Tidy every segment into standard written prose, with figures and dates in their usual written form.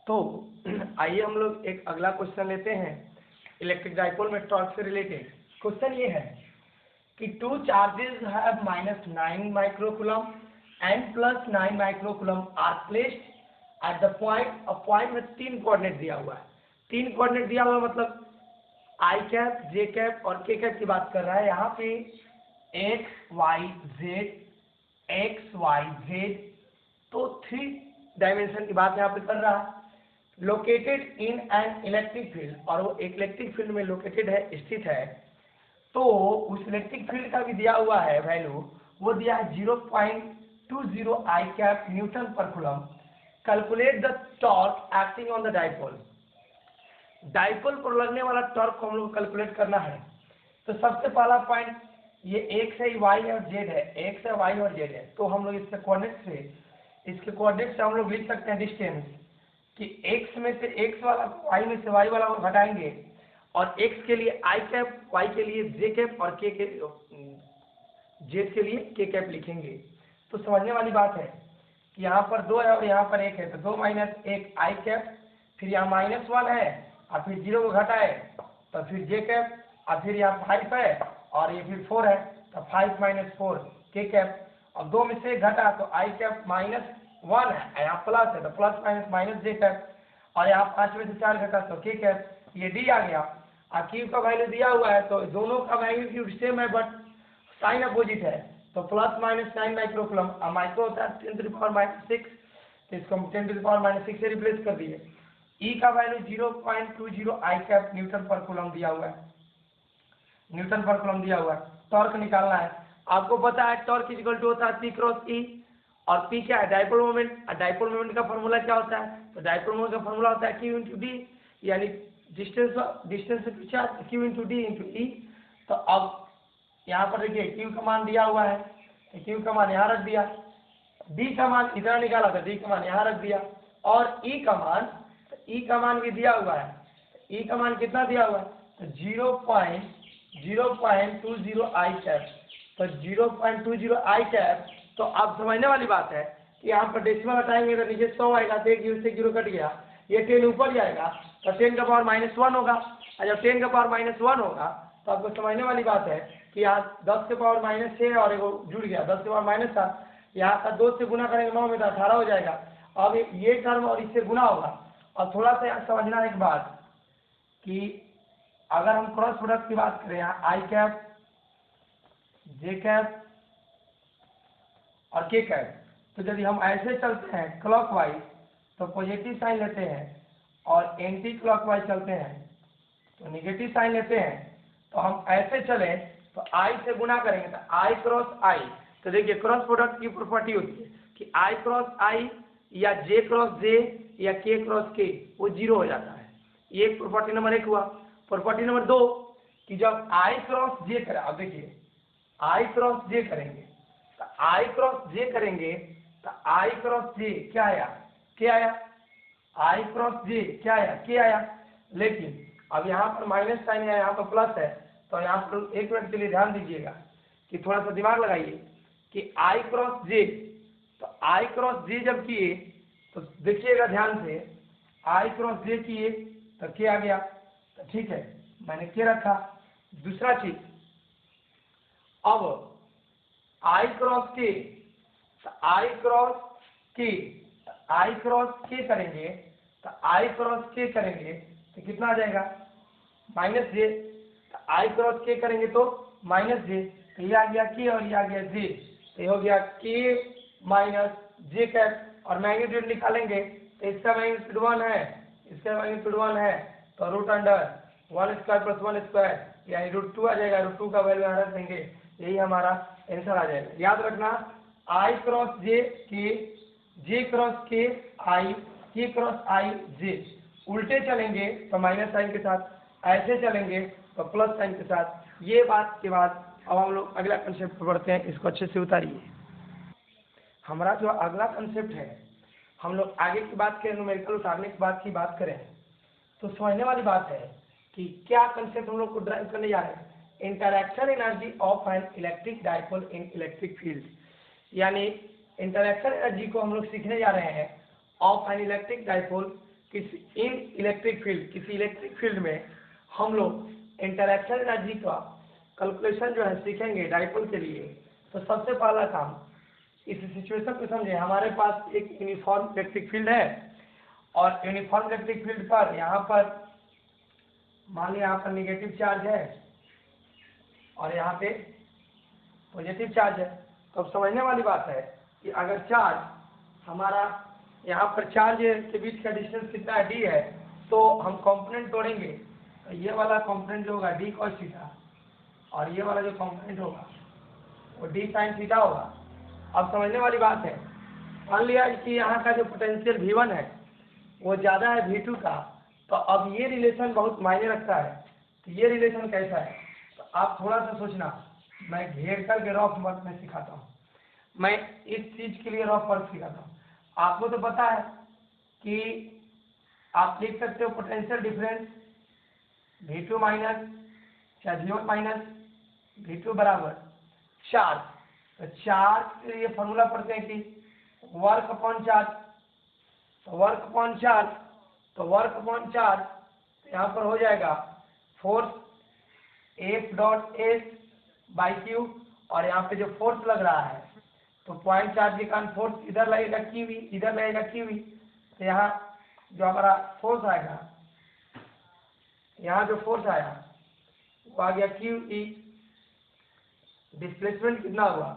तो आइए हम लोग एक अगला क्वेश्चन लेते हैं इलेक्ट्रिक डाइपोल में टॉर्क से रिलेटेड। क्वेश्चन ये है कि two charges have -9 microcoulomb and +9 microcoulomb are placed at the point. अब पॉइंट में 3 कोऑर्डिनेट दिया हुआ है। 3 कोऑर्डिनेट दिया हुआ मतलब आई कैप, जे कैप और के कैप की बात कर रहा है। यहाँ पे एक्स वाई जेड, तो 3 डायमेंशन की बात यहाँ पे कर रहा है। Located in an electric field, और वो एक इलेक्ट्रिक फील्ड में लोकेटेड है, स्थित है। तो उस इलेक्ट्रिक फील्ड का भी दिया हुआ है वैल्यू, वो दिया है 0.20 आई कैप न्यूटन पर coulomb. Calculate the torque acting on the dipole. Dipole पर लगने वाला टॉर्क को हम लोग कैलकुलेट करना है। तो सबसे पहला पॉइंट ये एक्स है, वाई और जेड है, एक्स है, वाई और जेड है। तो हम लोग इसके कोऑर्डिनेट से हम लोग लिख सकते हैं डिस्टेंस कि x में से x वाला, y में से y वाला को घटाएंगे, और x के लिए i कैप, y के लिए j कैप और z के लिए k कैप लिखेंगे। तो समझने वाली बात है कि यहाँ पर 2 है और यहाँ पर 1 है, तो 2 - 1 i कैप, फिर यहाँ -1 है और फिर 0 को घटाए तो फिर j कैप, और फिर यहाँ 5 है और ये फिर 4 है, तो 5 - 4 k कैप। अब 2 में से 1 घटा तो i कैप -1 है, यहाँ प्लस है तो प्लस माइनस जे कैप, और यहाँ 5 में से 4 घटा तो के कैप। ये डी आ गया। और क्यू का वैल्यू दिया हुआ है, तो दोनों का मैग्नीट्यूड सेम है बट साइन अपोजिट है, तो +-9 माइक्रोकूलम। और माइक्रो होता है 10⁻⁻6, तो इसको हम 10⁻⁻6 से रिप्लेस कर दिए। ई का वैल्यू 0.20 आई कैप न्यूटन पर कूलम दिया हुआ है, न्यूटन पर कूलम दिया हुआ है। टॉर्क निकालना है। आपको पता है टॉर्क इक्वल टू होता है P क्रॉस E, और P क्या है? Dipole moment. और डाइपोल मोमेंट का फॉर्मूला क्या होता है? तो डाइपोल मोमेंट का फॉर्मूला होता है Q × D, यानी distance to charge, Q × D × E। तो अब यहाँ पर देखिए Q का मान दिया हुआ है, तो Q का मान यहाँ रख दिया, D का मान इधर निकाला था, D का मान यहाँ रख दिया, और E का मान भी दिया हुआ है। E का मान कितना दिया हुआ है? तो 0.20 आई कैप, तो 0.20 आई कैप। तो अब समझने वाली बात है कि यहाँ पर डेसिमल हटाएंगे तो नीचे 100 आएगा, तो 1 से 0 कट गया, ये 10 ऊपर जाएगा तो 10 का पावर -1 होगा। और जब 10 का पावर -1 होगा तो आपको समझने वाली बात है कि यहाँ 10 के पावर -6 और एगो जुड़ गया, 10 के पावर माइनस था, यहाँ का 2 से गुना करेंगे 9 में तो 18 हो जाएगा। अब ये टर्म और इससे गुना होगा। और थोड़ा सा यहाँ समझना एक बात कि अगर हम क्रॉस प्रोडक्ट की बात करें, यहाँ आई कैप, जे कैप और के कैप, तो यदि हम ऐसे चलते हैं क्लॉकवाइज तो पॉजिटिव साइन लेते हैं, और एंटी क्लॉकवाइज चलते हैं तो नेगेटिव साइन लेते हैं। तो हम ऐसे चले तो आई से गुना करेंगे तो आई क्रॉस आई। तो देखिए क्रॉस प्रोडक्ट की प्रॉपर्टी होती है कि आई क्रॉस आई या जे क्रॉस जे या के क्रॉस के, वो 0 हो जाता है। ये प्रॉपर्टी नंबर 1 हुआ। प्रॉपर्टी नंबर 2 कि जब आई क्रॉस जे करें, अब देखिए आई क्रॉस जे करेंगे तो आई क्रॉस जे करेंगे तो आई क्रॉस जे क्या आया? के आया। आई क्रॉस जे क्या आया? के आया। लेकिन अब यहाँ पर माइनस साइन है, यहाँ पर प्लस है, तो यहाँ पर एक मिनट के लिए ध्यान दीजिएगा कि थोड़ा सा दिमाग लगाइए कि आई क्रॉस जे, तो आई क्रॉस जे जब किए तो देखिएगा ध्यान से, आई क्रॉस जे किए तो के आ गया, तो ठीक है मैंने के रखा। दूसरा चीज, अब आई क्रॉस के, तो आई क्रॉस के, आई क्रॉस के करेंगे तो आई क्रॉस के करेंगे तो कितना आ जाएगा? -j। तो आई क्रॉस के करेंगे तो -j, तो ये आ गया के और ये आ गया j, तो ये हो गया के - j कैप। और मैग्नीट्यूड निकालेंगे तो इसका मैग्नीट्यूड 1 है, इसका मैग्नीट्यूड 1 है, तो √1² + 1² यानी √2 आ जाएगा। √2 का वैल्यू यहाँ रख देंगे, यही हमारा आंसर आ जाएगा। याद रखना आई क्रॉस जे के, जे क्रॉस के आई, के क्रॉस आई जे। उल्टे चलेंगे तो माइनस साइन के साथ, ऐसे चलेंगे तो प्लस साइन के साथ। ये बात के बाद अब हम लोग अगला कंसेप्ट पढ़ते हैं, इसको अच्छे से उतारिए। हमारा जो अगला कंसेप्ट है, हम लोग आगे की बात करें, न्यूमेरिकल उतारने की बात करें तो समझने वाली बात है कि क्या कंसेप्ट हम लोग को ड्राइव करने जा रहे हैं। Interaction energy of an electric dipole in electric field, यानी इंटरैक्शन एनर्जी को हम लोग सीखने जा रहे हैं of an electric dipole, in electric field, किसी इलेक्ट्रिक फील्ड में हम लोग इंटरैक्शन एनर्जी का कैलकुलेशन जो है सीखेंगे डाइपोल के लिए। तो सबसे पहला काम इस सिचुएशन को समझे, हमारे पास एक यूनिफॉर्म इलेक्ट्रिक फील्ड है और यूनिफॉर्म इलेक्ट्रिक फील्ड पर यहाँ पर मान लिया यहाँ पर निगेटिव चार्ज है और यहाँ पे पॉजिटिव चार्ज है। तो अब समझने वाली बात है कि अगर चार्ज हमारा यहाँ पर चार्ज के बीच का डिस्टेंस कितना है, डी है, तो हम कंपोनेंट तोड़ेंगे तो ये वाला कंपोनेंट जो होगा डी कॉस थीटा और ये वाला जो कंपोनेंट होगा वो डी साइन थीटा होगा। अब समझने वाली बात है, मान लिया कि यहाँ का जो पोटेंशियल V1 है वो ज़्यादा है V2 का, तो अब ये रिलेशन बहुत मायने रखता है। तो ये रिलेशन कैसा है, तो आप थोड़ा सा सोचना, मैं घेर कर के रफ वर्क में सिखाता हूँ, मैं इस चीज़ के लिए रफ वर्क सिखाता हूँ। आपको तो पता है कि आप लिख सकते हो पोटेंशियल डिफरेंस V2 माइनस या V1 माइनस V2 बराबर चार्ज। तो चार्ज के लिए फॉर्मूला पढ़ते हैं कि वर्क अपॉन चार्ज, तो वर्क अपॉन चार्ज, तो वर्क अपॉन चार्ज यहाँ पर हो जाएगा force F dot S by Q, और यहाँ पे जो फोर्स लग रहा है तो पॉइंट चार्ज के कारण फोर्स इधर लगेगा क्यू वी, इधर लगेगा क्यू वी। तो यहाँ जो हमारा फोर्स आएगा, यहाँ जो फोर्स आया वो आ गया क्यू ई। डिस्प्लेसमेंट कितना हुआ,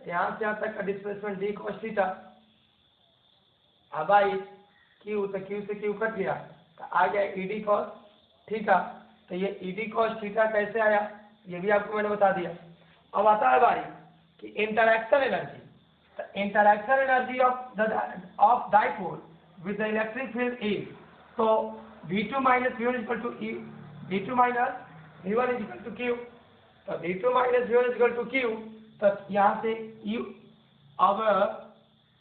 तो यहाँ से यहाँ तक का डिस्प्लेसमेंट डी कॉस थीटा, अब आई क्यू, तो क्यू से क्यू कट गया तो आ गया ई डी कॉस थीटा। तो ये ई डी कॉस थीटा कैसे आया ये भी आपको मैंने बता दिया। अब आता है बारी कि इंटरैक्शन एनर्जी। तो interaction energy of dipole with the electric field is, तो V2 minus V1 equal to E, V2 minus V1 equal to Q. तो V2 minus V1 equal to Q, तो यहाँ से U, अब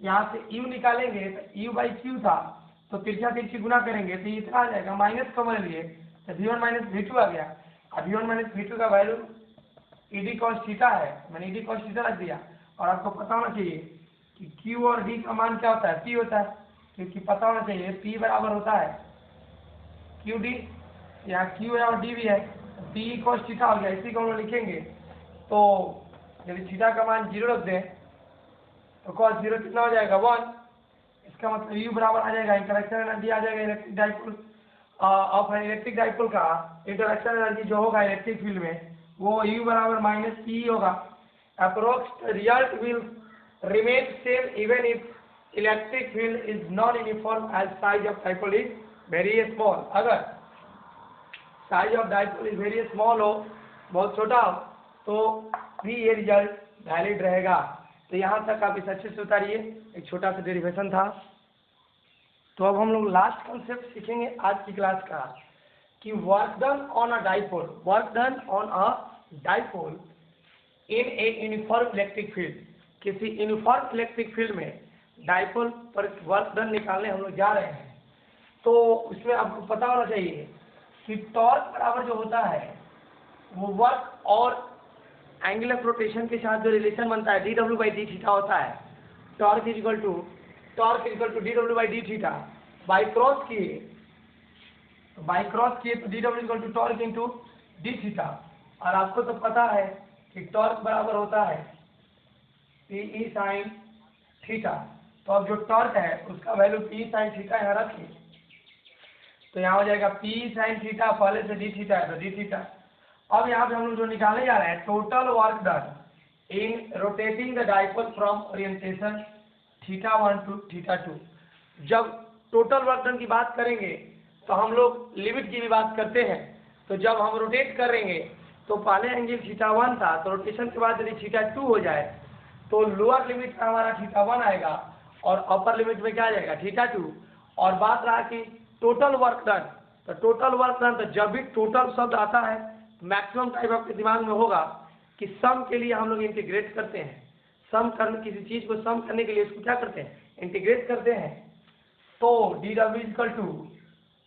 यहाँ से U निकालेंगे तो U बाई क्यू था, तो तिरछा तिरछी गुना करेंगे तो ये इतना आ जाएगा, माइनस कॉमन लिए तो V1 माइनस V2 आ गया। अब V1 माइनस V2 का value E D cos theta है, मैंने ई डी कॉस थीटा रख दिया। और आपको पता होना चाहिए कि Q और D का मान क्या होता है, P होता है, क्योंकि पता होना चाहिए P बराबर होता है क्यू डी, यहाँ Q है और D भी है, P कॉस थीटा हो गया। इसी को हम लोग लिखेंगे, तो यदि थीटा का मान 0 रख दें तो कॉस 0 कितना हो जाएगा 1। इसका मतलब U बराबर आ जाएगा, इंटरैक्शन एनर्जी आ जाएगा electric dipole of electric dipole का इंटरैक्शन एनर्जी जो होगा इलेक्ट्रिक फील्ड में वो U बराबर माइनस P होगा। Approx result will remain same even if electric field is non uniform as size of dipole is very small. अगर size of dipole is very small हो, बहुत छोटा हो, तो भी ये रिजल्ट वैलिड रहेगा। तो यहाँ तक आप इस अच्छे से उतारिए, एक छोटा सा डेरिवेशन था। तो अब हम लोग लास्ट कॉन्सेप्ट सीखेंगे आज की क्लास का कि work done on a dipole, work done on a dipole in a uniform electric field. किसी यूनिफॉर्म इलेक्ट्रिक फील्ड में डाइपोल पर वर्क डन निकालने हम लोग जा रहे हैं। तो उसमें आपको पता होना चाहिए कि टॉर्क बराबर जो होता है वो वर्क और एंगल ऑफ रोटेशन के साथ जो रिलेशन बनता है dw बाई डी थीटा होता है। Torque is equal to dw by D theta, by cross किए तो dw equal to torque into D theta. और आपको तो पता है कि टॉर्क बराबर होता है PE साइन थीटा। तो अब जो टॉर्क है उसका वैल्यू PE साइन थीटा यहाँ रखिए, तो यहाँ हो जाएगा PE साइन थीटा, पहले से डी थीटा है तो डी थीटा। अब यहाँ पे हम लोग जो निकालने जा रहे हैं total work done in rotating the dipole from orientation θ1 to θ2। जब टोटल वर्क डन की बात करेंगे तो हम लोग लिमिट की भी बात करते हैं। तो जब हम रोटेट करेंगे तो पहले एंगल θ1 था, तो रोटेशन के बाद यदि θ2 हो जाए तो लोअर लिमिट में हमारा θ1 आएगा और अपर लिमिट में क्या आ जाएगा θ2। और बात रहा कि टोटल वर्क डन, तो टोटल वर्क डन, तो जब भी टोटल शब्द आता है मैक्सिमम टाइप आपके दिमाग में होगा कि सम के लिए हम लोग इंटीग्रेट करते हैं। सम करने, किसी चीज़ को सम करने के लिए इसको क्या करते हैं, इंटीग्रेट करते हैं। तो dw इक्वल टू,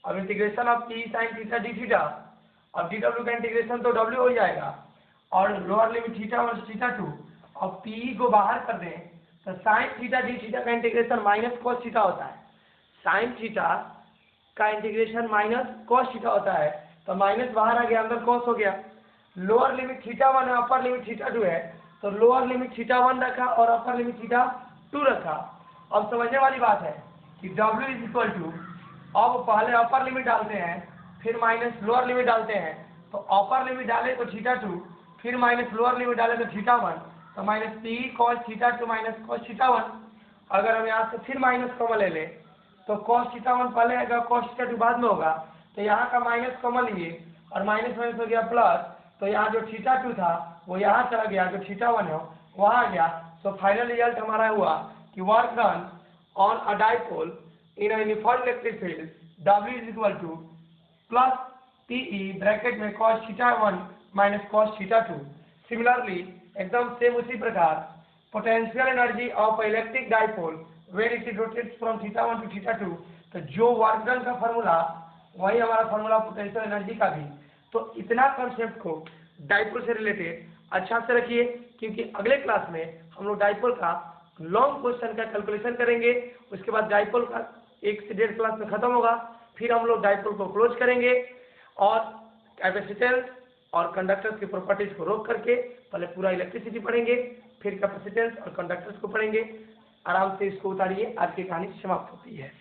अब integration of P sine theta D theta, अब dw का इंटीग्रेशन तो w हो जाएगा और लोअर लिमिट θ1 से θ2, अब PE को बाहर कर दें तो साइन थीटा डी थीटा का इंटीग्रेशन माइनस कॉस थीटा होता है। साइन थीटा का इंटीग्रेशन माइनस कॉस थीटा होता है, तो माइनस बाहर आ गया, अंदर कॉस हो गया। लोअर लिमिट थीटा 1 है, अपर लिमिट थीटा 2 है, तो लोअर लिमिट थीटा 1 रखा और अपर लिमिट थीटा 2 रखा। अब समझने वाली बात है कि W इज इक्वल टू, अब पहले अपर लिमिट डालते हैं फिर माइनस लोअर लिमिट डालते हैं, तो अपर लिमिट डाले तो थीटा 2, फिर माइनस लोअर लिमिट डाले तो थीटा 1, तो minus P cos theta 2 minus cos theta 1। अगर हम यहाँ से फिर माइनस कॉमन ले लें तो कॉस थीटा 1 पहले आएगा, कॉस थीटा 2 बाद में होगा, तो यहाँ का माइनस कॉमन लिए और माइनस माइनस हो गया प्लस, तो यहाँ जो थीटा 2 था वो यहाँ चला गया, जो थीटा 1 है वहाँ आ गया। तो फाइनल रिजल्ट हमारा हुआ कि work done on a dipole in uniform electric field W is equal to plus PE bracket में cos theta 1 minus cos theta 2। Similarly एकदम सेम उसी प्रकार potential energy of electric dipole when it rotates from theta 1 to theta 2, तो जो work done का formula वही हमारा formula potential energy का भी। तो इतना कंसेप्ट को डाइपोल से रिलेटेड अच्छा से रखिए, क्योंकि अगले क्लास में हम लोग डाइपोल का लॉन्ग क्वेश्चन का कैलकुलेशन करेंगे। उसके बाद डाइपोल का 1 से 1.5 क्लास में खत्म होगा, फिर हम लोग डाइपोल को क्लोज करेंगे और कैपेसिटेंस और कंडक्टर्स की प्रॉपर्टीज को रोक करके पहले पूरा इलेक्ट्रिसिटी पढ़ेंगे, फिर कैपेसिटेंस और कंडक्टर्स को पढ़ेंगे। आराम से इसको उतारिए, आज की कहानी समाप्त होती है।